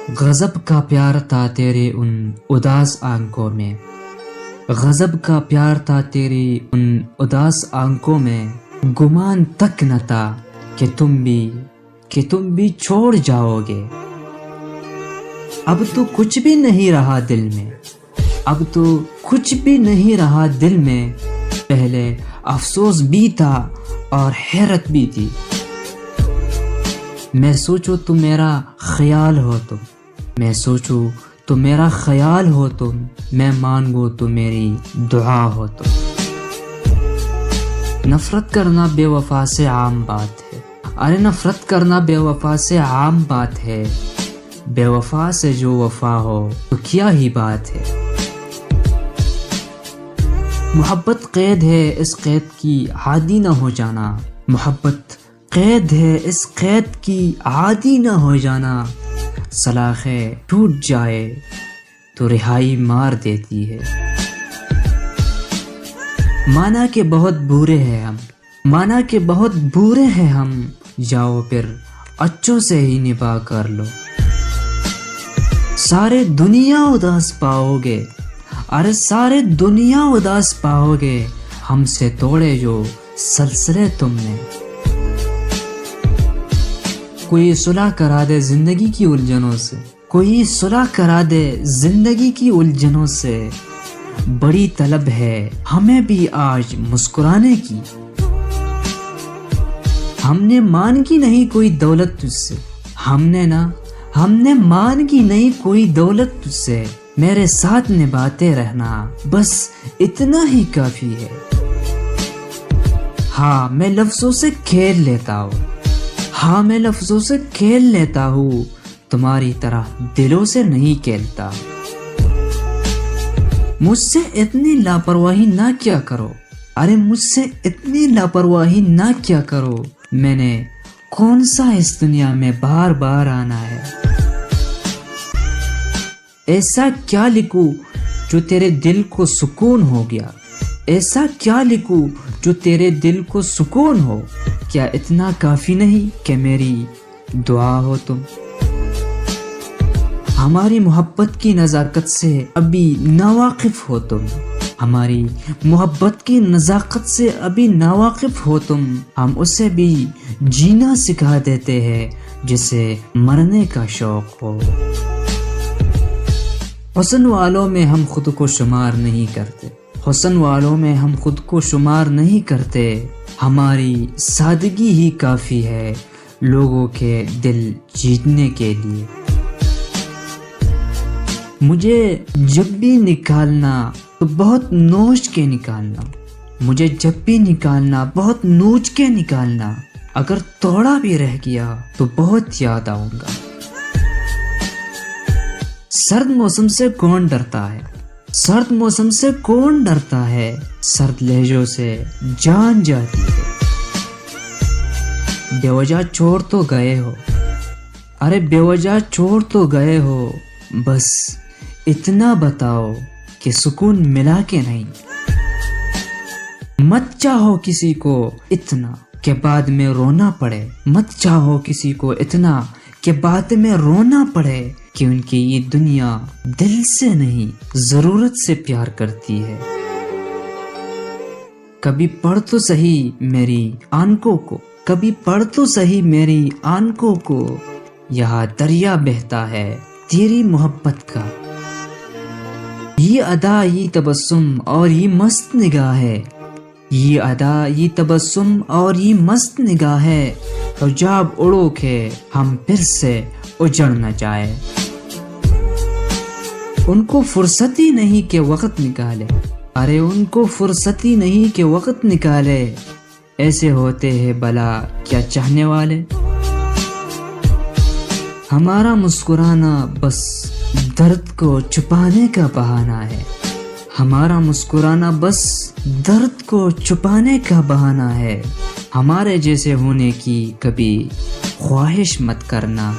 غضب کا پیار تھا تیرے ان اداس آنکھوں میں، غضب کا پیار تھا تیری ان اداس آنکھوں میں، گمان تک نہ تھا کہ تم بھی چھوڑ جاؤ گے۔ اب تو کچھ بھی نہیں رہا دل میں، اب تو کچھ بھی نہیں رہا دل میں، پہلے افسوس بھی تھا اور حیرت بھی تھی۔ میں سوچوں تو میرا خیال ہو تم، میں سوچوں تو میرا خیال ہو تم، میں مانگوں تو میری دعا ہو تم۔ نفرت کرنا بے وفا سے عام بات ہے، ارے نفرت کرنا بے وفا سے عام بات ہے، بے وفا سے جو وفا ہو تو کیا ہی بات ہے۔ محبت قید ہے، اس قید کی عادی نہ ہو جانا، محبت قید ہے، اس قید کی عادی نہ ہو جانا، سلاخیں ٹوٹ جائے تو رہائی مار دیتی ہے۔ مانا کہ بہت برے ہیں ہم، مانا کہ بہت برے ہیں ہم، جاؤ پھر اچھوں سے ہی نباہ کر لو۔ سارے دنیا اداس پاؤ گے، ارے سارے دنیا اداس پاؤ گے، ہم سے توڑے جو سلسلے تم نے۔ کوئی صلح کرا دے زندگی کی الجھنوں سے، کوئی صلح کرا دے زندگی کی الجھنوں سے، بڑی طلب ہے ہمیں بھی آج مسکرانے کی۔ ہم نے مانگی نہیں کوئی دولت تجھ سے، ہم نے مانگی نہیں کوئی دولت تجھ سے، میرے ساتھ نبھاتے رہنا بس اتنا ہی کافی ہے۔ ہاں میں لفظوں سے کھیل لیتا ہوں، ہاں میں لفظوں سے کھیل لیتا ہوں، تمہاری طرح دلوں سے نہیں کھیلتا۔ مجھ سے اتنی لاپرواہی نہ کیا کرو، ارے مجھ سے اتنی لاپرواہی نہ کیا کرو، میں نے کون سا اس دنیا میں بار بار آنا ہے۔ ایسا کیا لکھوں جو تیرے دل کو سکون ہو گیا، ایسا کیا لکھوں جو تیرے دل کو سکون ہو، کیا اتنا کافی نہیں کہ میری دعا ہو تم۔ ہماری محبت کی نزاکت سے ابھی ناواقف ہو تم، ہماری محبت کی نزاکت سے ابھی ناواقف ہو تم، ہم اسے بھی جینا سکھا دیتے ہیں جسے مرنے کا شوق ہو۔ حسن والوں میں ہم خود کو شمار نہیں کرتے، حسن والوں میں ہم خود کو شمار نہیں کرتے، ہماری سادگی ہی کافی ہے لوگوں کے دل جیتنے کے لیے۔ مجھے جب بھی نکالنا تو بہت نوچ کے نکالنا، مجھے جب بھی نکالنا بہت نوچ کے نکالنا، اگر توڑا بھی رہ گیا تو بہت یاد آؤں گا۔ سرد موسم سے کون ڈرتا ہے، سرد موسم سے کون ڈرتا ہے، سرد لہجوں سے جان جاتی ہے۔ بے وجہ چھوڑ تو گئے ہو، ارے بے وجہ چھوڑ تو گئے ہو، بس اتنا بتاؤ کہ سکون ملا کہ نہیں۔ مت چاہو کسی کو اتنا کہ بعد میں رونا پڑے، مت چاہو کسی کو اتنا کہ بعد میں رونا پڑے، کہ ان کی یہ دنیا دل سے نہیں ضرورت سے پیار کرتی ہے۔ کبھی پڑھ تو صحیح میری آنکھوں کو، کبھی پڑھ تو صحیح میری آنکھوں کو، یہاں دریا بہتا ہے تیری محبت کا۔ یہ ادا یہ تبسم اور یہ مست نگاہ ہے، یہ ادا یہ تبسم اور یہ مست نگاہ ہے، تو جب اڑو کہ ہم پھر سے اجڑ نہ جائے۔ ان کو فرصت ہی نہیں کہ وقت نکالے، ارے ان کو فرصت ہی نہیں کہ وقت نکالے، ایسے ہوتے ہیں بلا کیا چاہنے والے۔ ہمارا مسکرانا بس درد کو چھپانے کا بہانہ ہے، ہمارا مسکرانا بس درد کو چھپانے کا بہانہ ہے، ہمارے جیسے ہونے کی کبھی خواہش مت کرنا۔